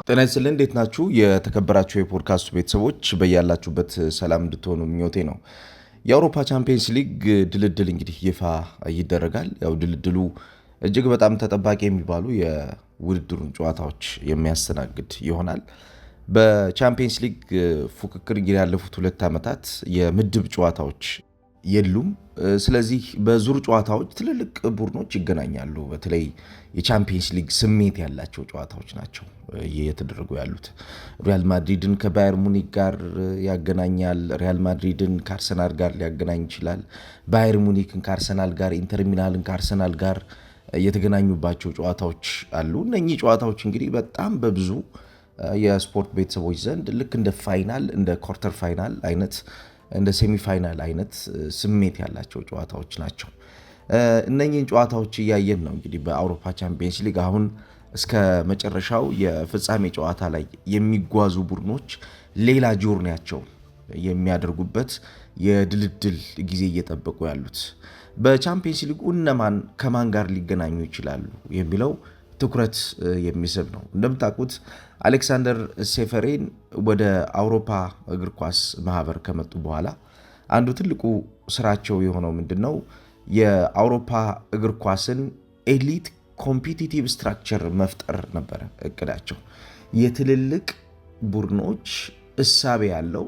ጤና ይስጥልኝ እንዴት ናችሁ? የተከበራችሁ የፖድካስቱ ቤተሰቦች በያላችሁበት ሰላም እንድትሆኑ ምኞቴ ነው። የአውሮፓ ቻምፒየንስ ሊግ ድልድል እንግዲህ ይፋ ይደረጋል። ያው ድልድሉ እጅግ በጣም ተጠባቂ የሚባሉ የውድድሩን ጨዋታዎች የሚያስተናግድ ይሆናል። በቻምፒየንስ ሊግ ፉክክር እንግዲህ ያለፉት 2 ዓመታት የምድብ ጨዋታዎች የሉም። ስለዚህ በዙር ጨዋታዎች ትልልቅ ቡድኖች ይገናኛሉ። በተለይ የቻምፒየንስ ሊግ ስሜት ያላቸው ጨዋታዎች ናቸው እየተደረጉ ያሉት። ሪያል ማድሪድን ከባየር ሙኒክ ጋር ያገናኛል። ሪያል ማድሪድን ከአርሰናል ጋር ሊያገናኝ ይችላል። ባየር ሙኒክን ከአርሰናል ጋር፣ ኢንተር ሚላንን ከአርሰናል ጋር የተገናኙባቸው ጨዋታዎች አሉ። እነኚህ ጨዋታዎች እንግዲህ በጣም በብዙ የስፖርት ቤተሰቦች ዘንድ ልክ እንደ ፋይናል፣ እንደ ኳርተር ፋይናል አይነት፣ እንደ ሴሚፋይናል አይነት ስሜት ያላቸው ጨዋታዎች ናቸው። እነኚህን ጨዋታዎች እያየን ነው እንግዲህ በአውሮፓ ቻምፒየንስ ሊግ አሁን እስከ መጨረሻው የፍጻሜ ጨዋታ ላይ የሚጓዙ ቡድኖች ሌላ ጆርኒያቸው የሚያደርጉበት የድልድል ጊዜ እየጠበቁ ያሉት። በቻምፒየንስ ሊጉ እነማን ከማን ጋር ሊገናኙ ይችላሉ የሚለው ትኩረት የሚስብ ነው። እንደምታውቁት አሌክሳንደር ሴፈሬን ወደ አውሮፓ እግር ኳስ ማህበር ከመጡ በኋላ አንዱ ትልቁ ስራቸው የሆነው ምንድነው? የአውሮፓ እግር ኳስን ኤሊት ኮምፒቲቲቭ ስትራክቸር መፍጠር ነበረ እቅዳቸው። የትልልቅ ቡድኖች እሳቤ ያለው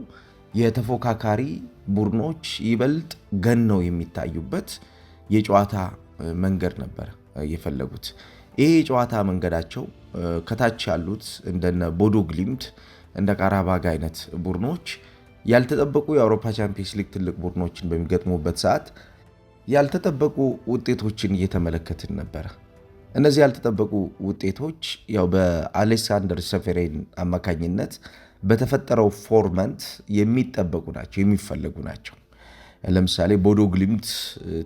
የተፎካካሪ ቡድኖች ይበልጥ ገነው የሚታዩበት የጨዋታ መንገድ ነበረ የፈለጉት። ይሄ የጨዋታ መንገዳቸው ከታች ያሉት እንደነ ቦዶ ግሊምት፣ እንደ ቃራባግ አይነት ቡድኖች ያልተጠበቁ የአውሮፓ ቻምፒየንስ ሊግ ትልቅ ቡድኖችን በሚገጥሙበት ሰዓት ያልተጠበቁ ውጤቶችን እየተመለከትን ነበረ። እነዚህ ያልተጠበቁ ውጤቶች ያው በአሌክሳንደር ሰፌሬን አማካኝነት በተፈጠረው ፎርመንት የሚጠበቁ ናቸው፣ የሚፈለጉ ናቸው። ለምሳሌ ቦዶ ግሊምት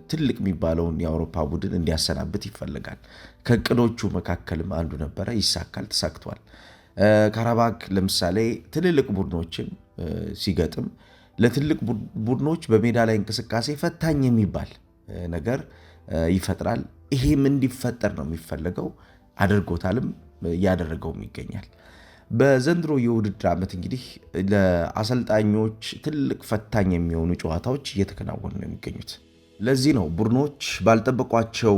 ትልቅ የሚባለውን የአውሮፓ ቡድን እንዲያሰናብት ይፈልጋል። ከእቅዶቹ መካከልም አንዱ ነበረ። ይሳካል፣ ተሳክቷል። ካራባግ ለምሳሌ ትልልቅ ቡድኖችን ሲገጥም ለትልቅ ቡድኖች በሜዳ ላይ እንቅስቃሴ ፈታኝ የሚባል ነገር ይፈጥራል። ይሄም እንዲፈጠር ነው የሚፈለገው፣ አድርጎታልም፣ እያደረገውም ይገኛል። በዘንድሮ የውድድር ዓመት እንግዲህ ለአሰልጣኞች ትልቅ ፈታኝ የሚሆኑ ጨዋታዎች እየተከናወኑ ነው የሚገኙት። ለዚህ ነው ቡድኖች ባልጠበቋቸው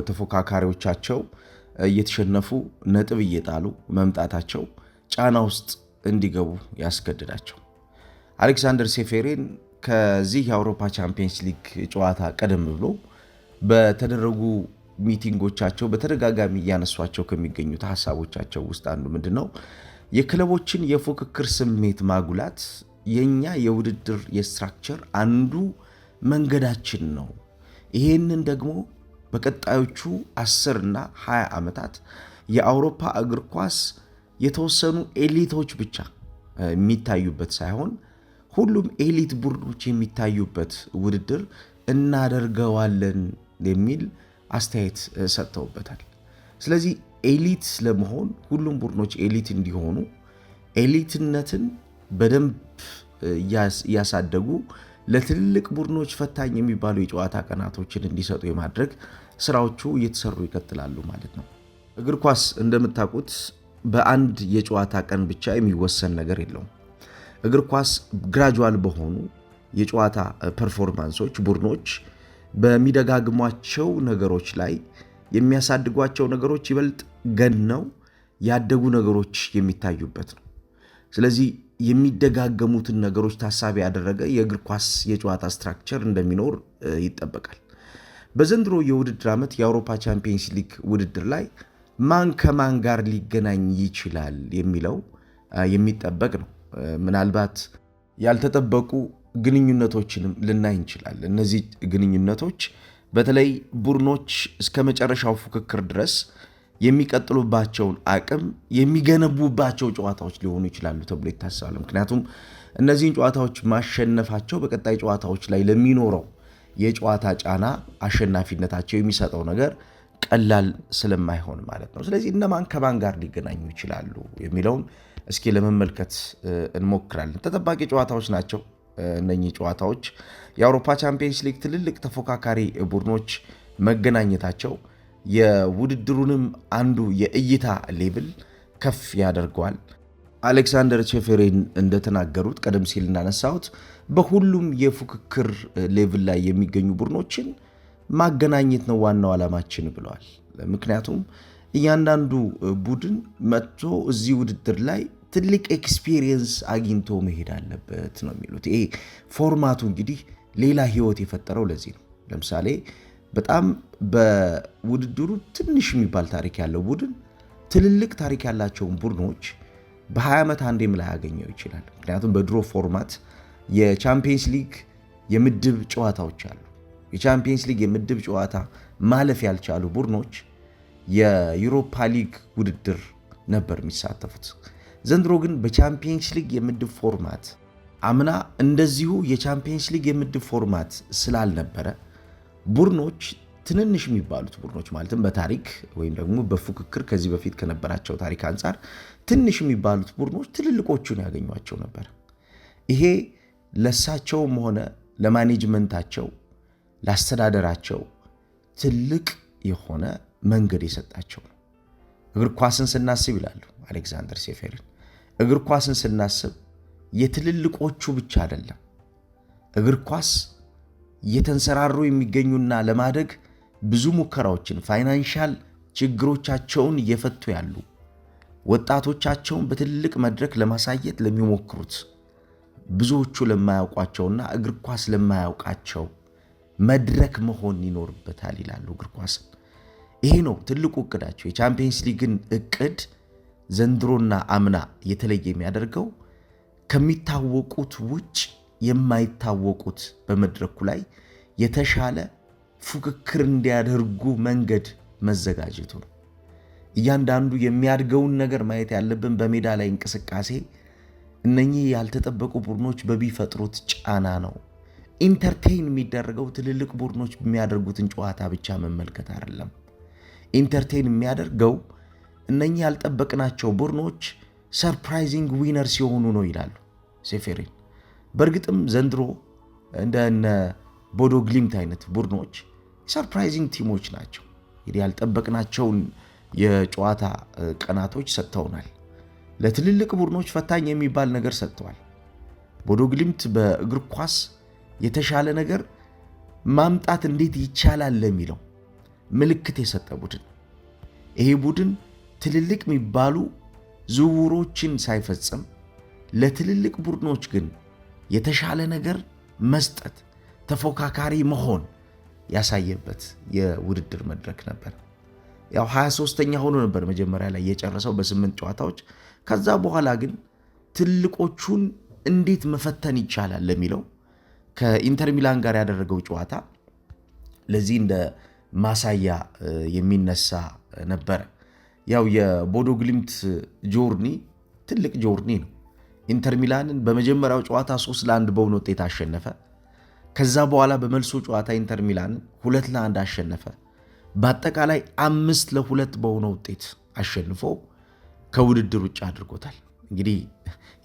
ተፎካካሪዎቻቸው እየተሸነፉ ነጥብ እየጣሉ መምጣታቸው ጫና ውስጥ እንዲገቡ ያስገድዳቸው። አሌክሳንደር ሴፌሬን ከዚህ የአውሮፓ ቻምፒየንስ ሊግ ጨዋታ ቀደም ብሎ በተደረጉ ሚቲንጎቻቸው በተደጋጋሚ እያነሷቸው ከሚገኙት ሀሳቦቻቸው ውስጥ አንዱ ምንድነው? የክለቦችን የፉክክር ስሜት ማጉላት የኛ የውድድር የስትራክቸር አንዱ መንገዳችን ነው። ይሄንን ደግሞ በቀጣዮቹ 10 እና 20 ዓመታት የአውሮፓ እግር ኳስ የተወሰኑ ኤሊቶች ብቻ የሚታዩበት ሳይሆን ሁሉም ኤሊት ቡድኖች የሚታዩበት ውድድር እናደርገዋለን የሚል አስተያየት ሰጥተውበታል። ስለዚህ ኤሊት ለመሆን ሁሉም ቡድኖች ኤሊት እንዲሆኑ ኤሊትነትን በደንብ እያሳደጉ ለትልልቅ ቡድኖች ፈታኝ የሚባሉ የጨዋታ ቀናቶችን እንዲሰጡ የማድረግ ስራዎቹ እየተሰሩ ይቀጥላሉ ማለት ነው። እግር ኳስ እንደምታውቁት በአንድ የጨዋታ ቀን ብቻ የሚወሰን ነገር የለውም። እግር ኳስ ግራጁዋል በሆኑ የጨዋታ ፐርፎርማንሶች ቡድኖች በሚደጋግሟቸው ነገሮች ላይ የሚያሳድጓቸው ነገሮች ይበልጥ ገነው ያደጉ ነገሮች የሚታዩበት ነው። ስለዚህ የሚደጋገሙትን ነገሮች ታሳቢ ያደረገ የእግር ኳስ የጨዋታ ስትራክቸር እንደሚኖር ይጠበቃል። በዘንድሮ የውድድር ዓመት የአውሮፓ ቻምፒየንስ ሊግ ውድድር ላይ ማን ከማን ጋር ሊገናኝ ይችላል የሚለው የሚጠበቅ ነው። ምናልባት ያልተጠበቁ ግንኙነቶችንም ልናይ እንችላለን። እነዚህ ግንኙነቶች በተለይ ቡድኖች እስከ መጨረሻው ፉክክር ድረስ የሚቀጥሉባቸውን አቅም የሚገነቡባቸው ጨዋታዎች ሊሆኑ ይችላሉ ተብሎ ይታሰባል። ምክንያቱም እነዚህን ጨዋታዎች ማሸነፋቸው በቀጣይ ጨዋታዎች ላይ ለሚኖረው የጨዋታ ጫና አሸናፊነታቸው የሚሰጠው ነገር ቀላል ስለማይሆን ማለት ነው። ስለዚህ እነማን ከማን ጋር ሊገናኙ ይችላሉ የሚለውን እስኪ ለመመልከት እንሞክራለን። ተጠባቂ ጨዋታዎች ናቸው እነኚህ ጨዋታዎች። የአውሮፓ ቻምፒየንስ ሊግ ትልልቅ ተፎካካሪ ቡድኖች መገናኘታቸው የውድድሩንም አንዱ የእይታ ሌብል ከፍ ያደርገዋል። አሌክሳንደር ቼፌሪን እንደተናገሩት ቀደም ሲል እንዳነሳሁት በሁሉም የፉክክር ሌቭል ላይ የሚገኙ ቡድኖችን ማገናኘት ነው ዋናው ዓላማችን ብለዋል። ምክንያቱም እያንዳንዱ ቡድን መጥቶ እዚህ ውድድር ላይ ትልቅ ኤክስፒሪየንስ አግኝቶ መሄድ አለበት ነው የሚሉት። ይሄ ፎርማቱ እንግዲህ ሌላ ህይወት የፈጠረው ለዚህ ነው። ለምሳሌ በጣም በውድድሩ ትንሽ የሚባል ታሪክ ያለው ቡድን ትልልቅ ታሪክ ያላቸውን ቡድኖች በ20 ዓመት አንዴም ላይ ያገኘው ይችላል። ምክንያቱም በድሮ ፎርማት የቻምፒየንስ ሊግ የምድብ ጨዋታዎች አሉ። የቻምፒየንስ ሊግ የምድብ ጨዋታ ማለፍ ያልቻሉ ቡድኖች የዩሮፓ ሊግ ውድድር ነበር የሚሳተፉት። ዘንድሮ ግን በቻምፒየንስ ሊግ የምድብ ፎርማት አምና እንደዚሁ የቻምፒየንስ ሊግ የምድብ ፎርማት ስላልነበረ ቡድኖች ትንንሽ የሚባሉት ቡድኖች ማለትም በታሪክ ወይም ደግሞ በፉክክር ከዚህ በፊት ከነበራቸው ታሪክ አንጻር ትንሽ የሚባሉት ቡድኖች ትልልቆቹን ያገኟቸው ነበር። ይሄ ለሳቸውም ሆነ ለማኔጅመንታቸው ለአስተዳደራቸው ትልቅ የሆነ መንገድ የሰጣቸው ነው። እግር ኳስን ስናስብ ይላሉ አሌክሳንደር ቼፌሪን፣ እግር ኳስን ስናስብ የትልልቆቹ ብቻ አይደለም። እግር ኳስ የተንሰራሩ የሚገኙና ለማደግ ብዙ ሙከራዎችን ፋይናንሻል ችግሮቻቸውን እየፈቱ ያሉ ወጣቶቻቸውን በትልቅ መድረክ ለማሳየት ለሚሞክሩት ብዙዎቹ ለማያውቋቸውና እግር ኳስ ለማያውቃቸው መድረክ መሆን ይኖርበታል ይላሉ። እግር ኳስ ይሄ ነው ትልቁ እቅዳቸው። የቻምፒየንስ ሊግን እቅድ ዘንድሮና አምና የተለየ የሚያደርገው ከሚታወቁት ውጭ የማይታወቁት በመድረኩ ላይ የተሻለ ፉክክር እንዲያደርጉ መንገድ መዘጋጀቱ ነው። እያንዳንዱ የሚያድገውን ነገር ማየት ያለብን በሜዳ ላይ እንቅስቃሴ እነኚህ ያልተጠበቁ ቡድኖች በሚፈጥሩት ጫና ነው። ኢንተርቴይን የሚደረገው ትልልቅ ቡድኖች የሚያደርጉትን ጨዋታ ብቻ መመልከት አይደለም። ኢንተርቴይን የሚያደርገው እነኚህ ያልጠበቅናቸው ቡድኖች ሰርፕራይዚንግ ዊነር ሲሆኑ ነው ይላሉ ቼፌሪን። በእርግጥም ዘንድሮ እንደነ ቦዶ ግሊምት አይነት ቡድኖች ሰርፕራይዚንግ ቲሞች ናቸው። እንግዲህ ያልጠበቅናቸውን የጨዋታ ቀናቶች ሰጥተውናል። ለትልልቅ ቡድኖች ፈታኝ የሚባል ነገር ሰጥተዋል። ቦዶ ግሊምት በእግር ኳስ የተሻለ ነገር ማምጣት እንዴት ይቻላል ለሚለው ምልክት የሰጠ ቡድን። ይሄ ቡድን ትልልቅ የሚባሉ ዝውውሮችን ሳይፈጽም ለትልልቅ ቡድኖች ግን የተሻለ ነገር መስጠት፣ ተፎካካሪ መሆን ያሳየበት የውድድር መድረክ ነበር። ያው 23ኛ ሆኖ ነበር መጀመሪያ ላይ የጨረሰው በ8 ጨዋታዎች። ከዛ በኋላ ግን ትልቆቹን እንዴት መፈተን ይቻላል ለሚለው ከኢንተር ሚላን ጋር ያደረገው ጨዋታ ለዚህ እንደ ማሳያ የሚነሳ ነበር። ያው የቦዶ ግሊምት ጆርኒ ትልቅ ጆርኒ ነው። ኢንተር ሚላንን በመጀመሪያው ጨዋታ 3-1 በሆነ ውጤት አሸነፈ። ከዛ በኋላ በመልሶ ጨዋታ ኢንተር ሚላንን 2-1 አሸነፈ። በአጠቃላይ 5-2 በሆነ ውጤት አሸንፎ ከውድድር ውጭ አድርጎታል። እንግዲህ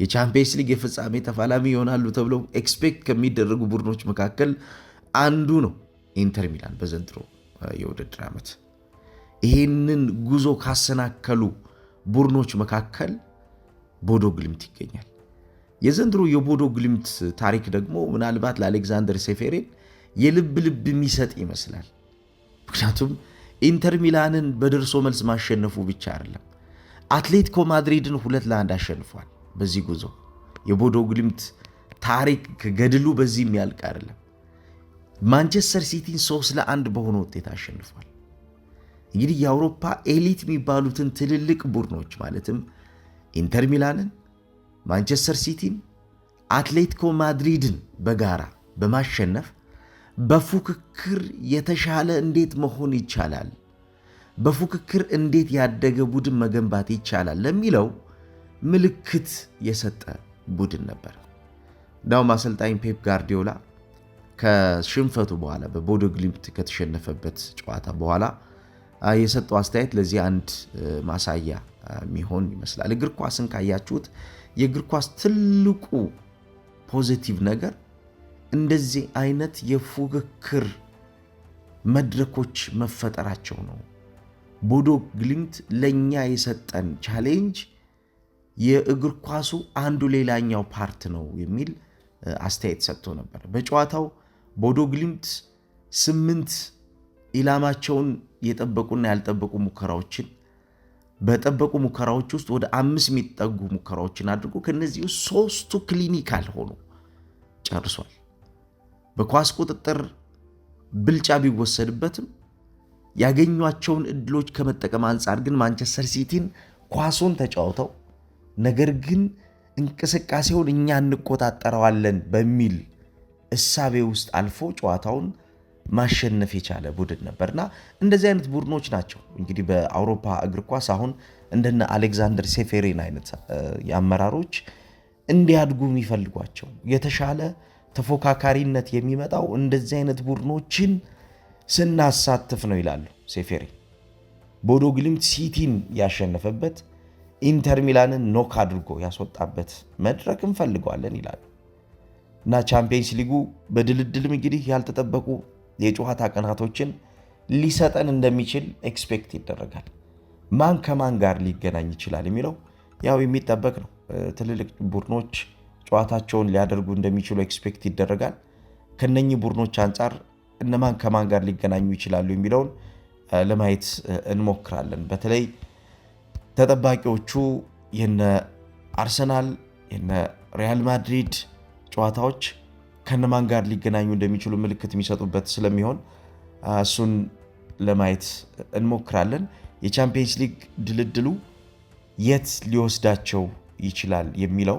የቻምፒየንስ ሊግ የፍጻሜ ተፋላሚ ይሆናሉ ተብለው ኤክስፔክት ከሚደረጉ ቡድኖች መካከል አንዱ ነው ኢንተር ሚላን በዘንድሮ የውድድር ዓመት። ይህንን ጉዞ ካሰናከሉ ቡድኖች መካከል ቦዶ ግሊምት ይገኛል። የዘንድሮ የቦዶ ግሊምት ታሪክ ደግሞ ምናልባት ለአሌክሳንደር ቼፌሪን የልብ የሚሰጥ ይመስላል። ምክንያቱም ኢንተር ሚላንን በደርሶ መልስ ማሸነፉ ብቻ አይደለም፣ አትሌቲኮ ማድሪድን 2-1 አሸንፏል። በዚህ ጉዞ የቦዶ ግሊምት ታሪክ ገድሉ በዚህ የሚያልቅ አይደለም። ማንቸስተር ሲቲን 3-1 በሆነ ውጤት አሸንፏል። እንግዲህ የአውሮፓ ኤሊት የሚባሉትን ትልልቅ ቡድኖች ማለትም ኢንተር ሚላንን፣ ማንቸስተር ሲቲን፣ አትሌቲኮ ማድሪድን በጋራ በማሸነፍ በፉክክር የተሻለ እንዴት መሆን ይቻላል፣ በፉክክር እንዴት ያደገ ቡድን መገንባት ይቻላል ለሚለው ምልክት የሰጠ ቡድን ነበር። እንዳውም አሰልጣኝ ፔፕ ጋርዲዮላ ከሽንፈቱ በኋላ በቦዶ ግሊምት ከተሸነፈበት ጨዋታ በኋላ የሰጠው አስተያየት ለዚህ አንድ ማሳያ የሚሆን ይመስላል። እግር ኳስን ካያችሁት የእግር ኳስ ትልቁ ፖዚቲቭ ነገር እንደዚህ አይነት የፉክክር መድረኮች መፈጠራቸው ነው። ቦዶ ግሊምት ለኛ የሰጠን ቻሌንጅ የእግር ኳሱ አንዱ ሌላኛው ፓርት ነው የሚል አስተያየት ሰጥቶ ነበር። በጨዋታው ቦዶ ግሊምት 8 ኢላማቸውን የጠበቁና ያልጠበቁ ሙከራዎችን በጠበቁ ሙከራዎች ውስጥ ወደ 5 የሚጠጉ ሙከራዎችን አድርጎ ከነዚህ ውስጥ 3ቱ ክሊኒካል ሆኖ ጨርሷል። በኳስ ቁጥጥር ብልጫ ቢወሰድበትም ያገኟቸውን እድሎች ከመጠቀም አንጻር ግን ማንቸስተር ሲቲን ኳሱን ተጫውተው ነገር ግን እንቅስቃሴውን እኛ እንቆጣጠረዋለን በሚል እሳቤ ውስጥ አልፎ ጨዋታውን ማሸነፍ የቻለ ቡድን ነበርና እንደዚህ አይነት ቡድኖች ናቸው እንግዲህ በአውሮፓ እግር ኳስ አሁን እንደነ አሌክዛንደር ሴፌሪን አይነት የአመራሮች እንዲያድጉ የሚፈልጓቸው። የተሻለ ተፎካካሪነት የሚመጣው እንደዚህ አይነት ቡድኖችን ስናሳትፍ ነው ይላሉ ሴፌሪ። ቦዶ ግሊምት ሲቲን ያሸነፈበት ኢንተር ሚላንን ኖክ አድርጎ ያስወጣበት መድረክ እንፈልገዋለን ይላሉ እና ቻምፒየንስ ሊጉ በድልድልም እንግዲህ ያልተጠበቁ የጨዋታ ቀናቶችን ሊሰጠን እንደሚችል ኤክስፔክት ይደረጋል። ማን ከማን ጋር ሊገናኝ ይችላል የሚለው ያው የሚጠበቅ ነው። ትልልቅ ቡድኖች ጨዋታቸውን ሊያደርጉ እንደሚችሉ ኤክስፔክት ይደረጋል። ከነኚህ ቡድኖች አንጻር እነማን ከማን ጋር ሊገናኙ ይችላሉ የሚለውን ለማየት እንሞክራለን። በተለይ ተጠባቂዎቹ የነ አርሰናል የነ ሪያል ማድሪድ ጨዋታዎች ከነማን ጋር ሊገናኙ እንደሚችሉ ምልክት የሚሰጡበት ስለሚሆን እሱን ለማየት እንሞክራለን። የቻምፒየንስ ሊግ ድልድሉ የት ሊወስዳቸው ይችላል የሚለው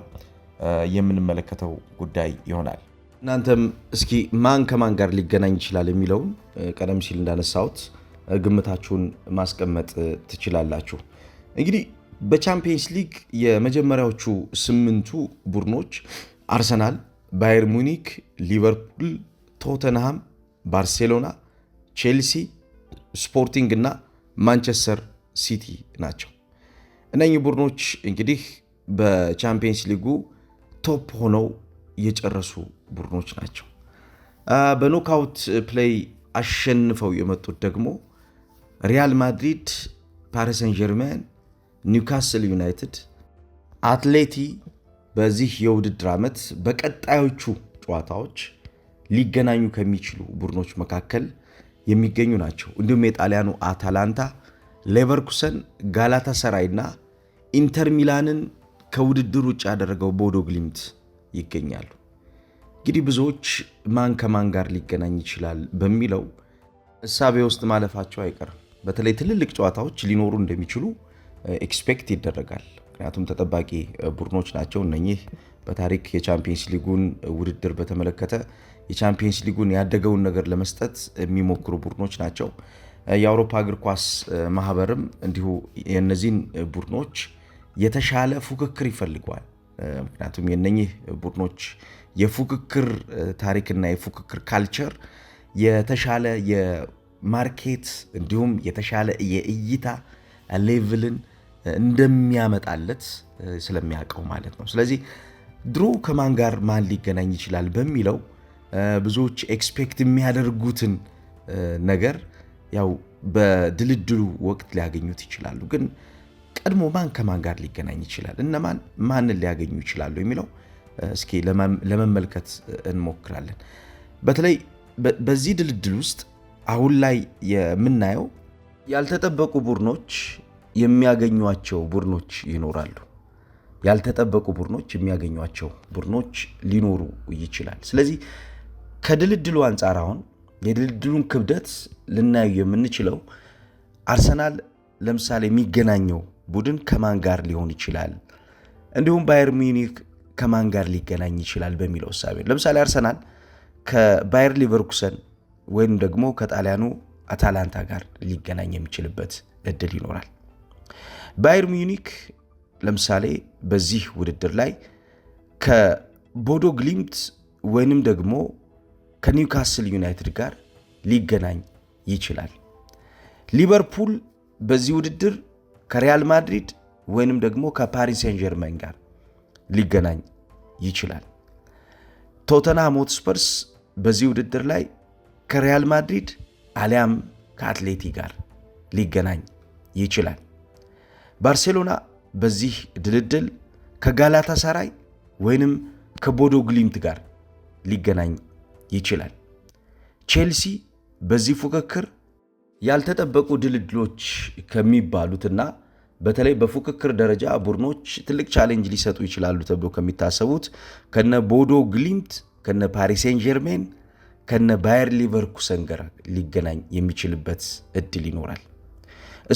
የምንመለከተው ጉዳይ ይሆናል። እናንተም እስኪ ማን ከማን ጋር ሊገናኝ ይችላል የሚለውን ቀደም ሲል እንዳነሳሁት ግምታችሁን ማስቀመጥ ትችላላችሁ። እንግዲህ በቻምፒየንስ ሊግ የመጀመሪያዎቹ 8ቱ ቡድኖች አርሰናል፣ ባየር ሙኒክ፣ ሊቨርፑል፣ ቶተንሃም፣ ባርሴሎና፣ ቼልሲ፣ ስፖርቲንግ እና ማንቸስተር ሲቲ ናቸው። እነኚህ ቡድኖች እንግዲህ በቻምፒየንስ ሊጉ ቶፕ ሆነው የጨረሱ ቡድኖች ናቸው። በኖክአውት ፕሌይ አሸንፈው የመጡት ደግሞ ሪያል ማድሪድ፣ ፓሪስ ሰን ጀርሜን፣ ኒውካስል ዩናይትድ፣ አትሌቲ በዚህ የውድድር ዓመት በቀጣዮቹ ጨዋታዎች ሊገናኙ ከሚችሉ ቡድኖች መካከል የሚገኙ ናቸው። እንዲሁም የጣሊያኑ አታላንታ፣ ሌቨርኩሰን፣ ጋላታሰራይ እና ኢንተር ሚላንን ከውድድር ውጭ ያደረገው ቦዶ ግሊምት ይገኛሉ። እንግዲህ ብዙዎች ማን ከማን ጋር ሊገናኝ ይችላል በሚለው እሳቤ ውስጥ ማለፋቸው አይቀርም። በተለይ ትልልቅ ጨዋታዎች ሊኖሩ እንደሚችሉ ኤክስፔክት ይደረጋል። ምክንያቱም ተጠባቂ ቡድኖች ናቸው እነኚህ። በታሪክ የቻምፒየንስ ሊጉን ውድድር በተመለከተ የቻምፒየንስ ሊጉን ያደገውን ነገር ለመስጠት የሚሞክሩ ቡድኖች ናቸው። የአውሮፓ እግር ኳስ ማህበርም እንዲሁ የእነዚህን ቡድኖች የተሻለ ፉክክር ይፈልገዋል። ምክንያቱም የእነኚህ ቡድኖች የፉክክር ታሪክና የፉክክር ካልቸር የተሻለ የማርኬት እንዲሁም የተሻለ የእይታ ሌቭልን እንደሚያመጣለት ስለሚያውቀው ማለት ነው። ስለዚህ ድሮ ከማን ጋር ማን ሊገናኝ ይችላል በሚለው ብዙዎች ኤክስፔክት የሚያደርጉትን ነገር ያው በድልድሉ ወቅት ሊያገኙት ይችላሉ። ግን ቀድሞ ማን ከማን ጋር ሊገናኝ ይችላል፣ እነማን ማንን ሊያገኙ ይችላሉ የሚለው እስኪ ለመመልከት እንሞክራለን። በተለይ በዚህ ድልድል ውስጥ አሁን ላይ የምናየው ያልተጠበቁ ቡድኖች የሚያገኟቸው ቡድኖች ይኖራሉ። ያልተጠበቁ ቡድኖች የሚያገኟቸው ቡድኖች ሊኖሩ ይችላል። ስለዚህ ከድልድሉ አንጻር አሁን የድልድሉን ክብደት ልናየው የምንችለው አርሰናል ለምሳሌ የሚገናኘው ቡድን ከማን ጋር ሊሆን ይችላል፣ እንዲሁም ባየር ሚኒክ ከማን ጋር ሊገናኝ ይችላል በሚለው እሳቤ። ለምሳሌ አርሰናል ከባየር ሊቨርኩሰን ወይም ደግሞ ከጣሊያኑ አታላንታ ጋር ሊገናኝ የሚችልበት እድል ይኖራል። ባየር ሚኒክ ለምሳሌ በዚህ ውድድር ላይ ከቦዶ ግሊምት ወይንም ደግሞ ከኒውካስል ዩናይትድ ጋር ሊገናኝ ይችላል። ሊቨርፑል በዚህ ውድድር ከሪያል ማድሪድ ወይንም ደግሞ ከፓሪስ ሴን ጀርመን ጋር ሊገናኝ ይችላል። ቶተንሃም ሆትስፐርስ በዚህ ውድድር ላይ ከሪያል ማድሪድ አሊያም ከአትሌቲ ጋር ሊገናኝ ይችላል። ባርሴሎና በዚህ ድልድል ከጋላታሳራይ ወይንም ከቦዶ ግሊምት ጋር ሊገናኝ ይችላል። ቼልሲ በዚህ ፉክክር ያልተጠበቁ ድልድሎች ከሚባሉትና በተለይ በፉክክር ደረጃ ቡድኖች ትልቅ ቻሌንጅ ሊሰጡ ይችላሉ ተብሎ ከሚታሰቡት ከነ ቦዶ ግሊምት፣ ከነ ፓሪስ ሴን ጀርሜን፣ ከነ ባየር ሊቨርኩሰን ጋር ሊገናኝ የሚችልበት እድል ይኖራል።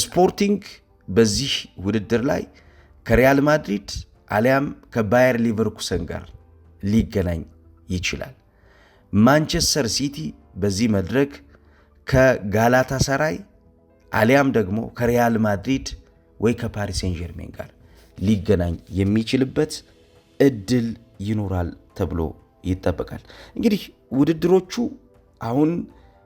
ስፖርቲንግ በዚህ ውድድር ላይ ከሪያል ማድሪድ አሊያም ከባየር ሊቨርኩሰን ጋር ሊገናኝ ይችላል። ማንቸስተር ሲቲ በዚህ መድረክ ከጋላታሳራይ አሊያም ደግሞ ከሪያል ማድሪድ ወይ ከፓሪስ ሴን ጀርሜን ጋር ሊገናኝ የሚችልበት እድል ይኖራል ተብሎ ይጠበቃል። እንግዲህ ውድድሮቹ አሁን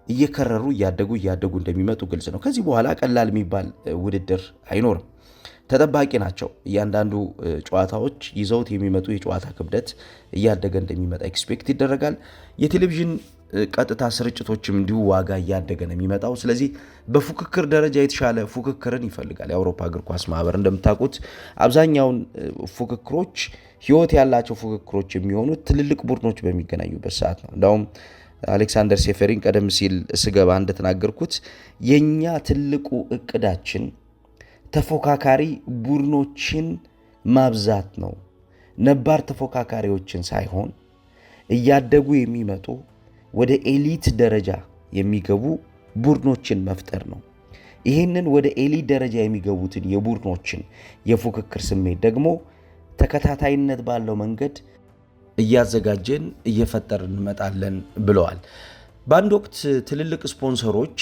እየከረሩ እያደጉ እንደሚመጡ ግልጽ ነው። ከዚህ በኋላ ቀላል የሚባል ውድድር አይኖርም። ተጠባቂ ናቸው። እያንዳንዱ ጨዋታዎች ይዘውት የሚመጡ የጨዋታ ክብደት እያደገ እንደሚመጣ ኤክስፔክት ይደረጋል። የቴሌቪዥን ቀጥታ ስርጭቶችም እንዲሁ ዋጋ እያደገ ነው የሚመጣው። ስለዚህ በፉክክር ደረጃ የተሻለ ፉክክርን ይፈልጋል የአውሮፓ እግር ኳስ ማህበር። እንደምታውቁት አብዛኛውን ፉክክሮች ህይወት ያላቸው ፉክክሮች የሚሆኑት ትልልቅ ቡድኖች በሚገናኙበት ሰዓት ነው። እንዳውም አሌክሳንደር ሴፈሪን ቀደም ሲል ስገባ እንደተናገርኩት የኛ ትልቁ እቅዳችን ተፎካካሪ ቡድኖችን ማብዛት ነው፣ ነባር ተፎካካሪዎችን ሳይሆን እያደጉ የሚመጡ ወደ ኤሊት ደረጃ የሚገቡ ቡድኖችን መፍጠር ነው። ይህንን ወደ ኤሊት ደረጃ የሚገቡትን የቡድኖችን የፉክክር ስሜት ደግሞ ተከታታይነት ባለው መንገድ እያዘጋጀን እየፈጠርን እንመጣለን ብለዋል። በአንድ ወቅት ትልልቅ ስፖንሰሮች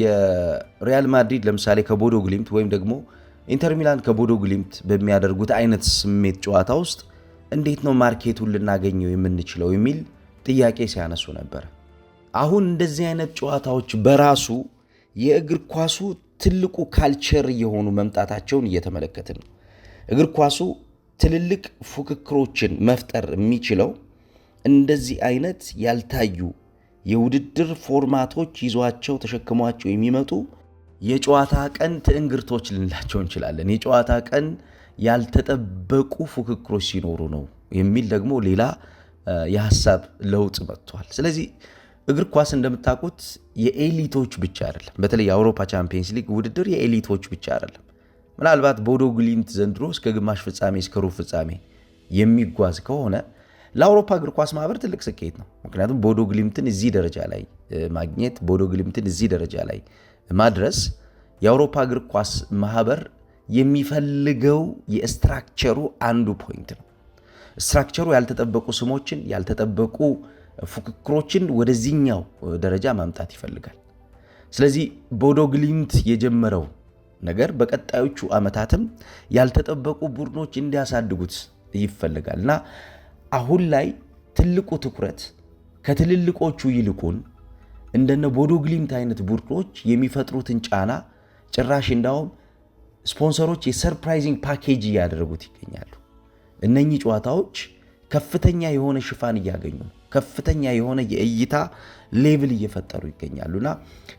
የሪያል ማድሪድ ለምሳሌ ከቦዶ ግሊምት ወይም ደግሞ ኢንተር ሚላን ከቦዶ ግሊምት በሚያደርጉት አይነት ስሜት ጨዋታ ውስጥ እንዴት ነው ማርኬቱን ልናገኘው የምንችለው የሚል ጥያቄ ሲያነሱ ነበር። አሁን እንደዚህ አይነት ጨዋታዎች በራሱ የእግር ኳሱ ትልቁ ካልቸር የሆኑ መምጣታቸውን እየተመለከትን ነው። እግር ኳሱ ትልልቅ ፉክክሮችን መፍጠር የሚችለው እንደዚህ አይነት ያልታዩ የውድድር ፎርማቶች ይዟቸው ተሸክሟቸው የሚመጡ የጨዋታ ቀን ትዕንግርቶች ልንላቸው እንችላለን። የጨዋታ ቀን ያልተጠበቁ ፉክክሮች ሲኖሩ ነው የሚል ደግሞ ሌላ የሐሳብ ለውጥ መጥቷል። ስለዚህ እግር ኳስ እንደምታውቁት የኤሊቶች ብቻ አይደለም። በተለይ የአውሮፓ ቻምፒየንስ ሊግ ውድድር የኤሊቶች ብቻ አይደለም። ምናልባት ቦዶ ግሊምት ዘንድሮ እስከ ግማሽ ፍጻሜ እስከ ሩብ ፍጻሜ የሚጓዝ ከሆነ ለአውሮፓ እግር ኳስ ማህበር ትልቅ ስኬት ነው። ምክንያቱም ቦዶ ግሊምትን እዚህ ደረጃ ላይ ማግኘት፣ ቦዶ ግሊምትን እዚህ ደረጃ ላይ ማድረስ የአውሮፓ እግር ኳስ ማህበር የሚፈልገው የስትራክቸሩ አንዱ ፖይንት ነው። ስትራክቸሩ ያልተጠበቁ ስሞችን ያልተጠበቁ ፉክክሮችን ወደዚህኛው ደረጃ ማምጣት ይፈልጋል። ስለዚህ ቦዶ ግሊምት የጀመረው ነገር በቀጣዮቹ ዓመታትም ያልተጠበቁ ቡድኖች እንዲያሳድጉት ይፈልጋል እና አሁን ላይ ትልቁ ትኩረት ከትልልቆቹ ይልቁን እንደነ ቦዶ ግሊምት አይነት ቡድኖች የሚፈጥሩትን ጫና ጭራሽ እንዳውም ስፖንሰሮች የሰርፕራይዚንግ ፓኬጅ እያደረጉት ይገኛሉ። እነኚህ ጨዋታዎች ከፍተኛ የሆነ ሽፋን እያገኙ ነው። ከፍተኛ የሆነ የእይታ ሌቭል እየፈጠሩ ይገኛሉና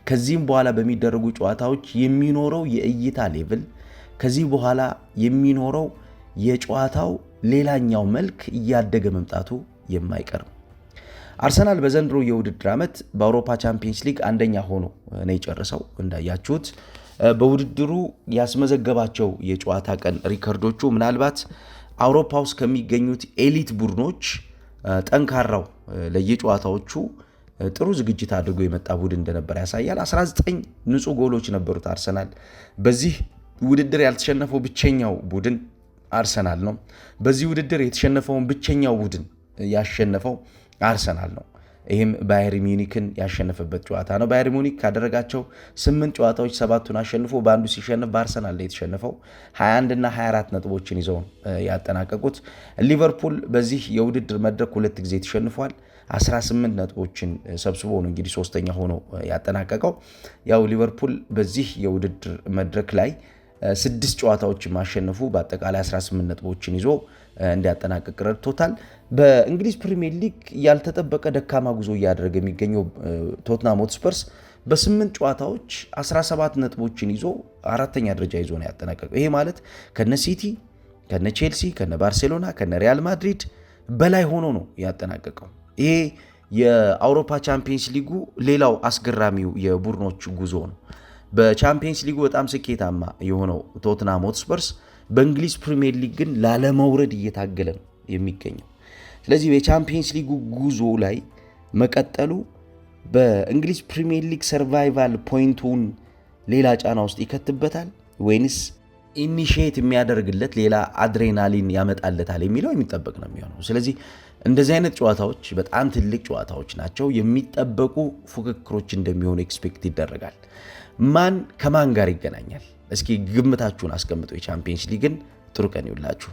ከዚህም በኋላ በሚደረጉ ጨዋታዎች የሚኖረው የእይታ ሌቭል፣ ከዚህ በኋላ የሚኖረው የጨዋታው ሌላኛው መልክ እያደገ መምጣቱ የማይቀር ነው። አርሰናል በዘንድሮ የውድድር ዓመት በአውሮፓ ቻምፒየንስ ሊግ አንደኛ ሆኖ ነው የጨረሰው። እንዳያችሁት በውድድሩ ያስመዘገባቸው የጨዋታ ቀን ሪከርዶቹ ምናልባት አውሮፓ ውስጥ ከሚገኙት ኤሊት ቡድኖች ጠንካራው ለየጨዋታዎቹ ጥሩ ዝግጅት አድርጎ የመጣ ቡድን እንደነበር ያሳያል። 19 ንጹህ ጎሎች ነበሩት አርሰናል። በዚህ ውድድር ያልተሸነፈው ብቸኛው ቡድን አርሰናል ነው። በዚህ ውድድር የተሸነፈውን ብቸኛው ቡድን ያሸነፈው አርሰናል ነው። ይህም ባየር ሚኒክን ያሸነፈበት ጨዋታ ነው። ባየር ሚኒክ ካደረጋቸው 8 ጨዋታዎች 7ቱን አሸንፎ በአንዱ ሲሸነፍ በአርሰናል ላይ የተሸነፈው 21 እና 24 ነጥቦችን ይዘው ያጠናቀቁት። ሊቨርፑል በዚህ የውድድር መድረክ 2 ጊዜ ተሸንፏል። 18 ነጥቦችን ሰብስቦ ነው እንግዲህ ሶስተኛ ሆኖ ያጠናቀቀው። ያው ሊቨርፑል በዚህ የውድድር መድረክ ላይ 6 ጨዋታዎችን ማሸነፉ በአጠቃላይ 18 ነጥቦችን ይዞ እንዲያጠናቅቅ ረድቶታል። በእንግሊዝ ፕሪሚየር ሊግ ያልተጠበቀ ደካማ ጉዞ እያደረገ የሚገኘው ቶትናም ሆትስፐርስ በ8 ጨዋታዎች 17 ነጥቦችን ይዞ አራተኛ ደረጃ ይዞ ነው ያጠናቀቀው። ይሄ ማለት ከነ ሲቲ፣ ከነ ቼልሲ፣ ከነ ባርሴሎና፣ ከነ ሪያል ማድሪድ በላይ ሆኖ ነው ያጠናቀቀው። ይሄ የአውሮፓ ቻምፒየንስ ሊጉ ሌላው አስገራሚው የቡድኖች ጉዞ ነው። በቻምፒየንስ ሊጉ በጣም ስኬታማ የሆነው ቶትናም ሆትስፐርስ በእንግሊዝ ፕሪሚየር ሊግ ግን ላለመውረድ እየታገለ ነው የሚገኘው። ስለዚህ የቻምፒየንስ ሊጉ ጉዞ ላይ መቀጠሉ በእንግሊዝ ፕሪሚየር ሊግ ሰርቫይቫል ፖይንቱን ሌላ ጫና ውስጥ ይከትበታል ወይንስ ኢኒሺየት የሚያደርግለት ሌላ አድሬናሊን ያመጣለታል የሚለው የሚጠበቅ ነው የሚሆነው። ስለዚህ እንደዚህ አይነት ጨዋታዎች በጣም ትልቅ ጨዋታዎች ናቸው። የሚጠበቁ ፉክክሮች እንደሚሆኑ ኤክስፔክት ይደረጋል። ማን ከማን ጋር ይገናኛል? እስኪ ግምታችሁን አስቀምጡ። የቻምፒየንስ ሊግን ጥሩ ቀን ይውላችሁ።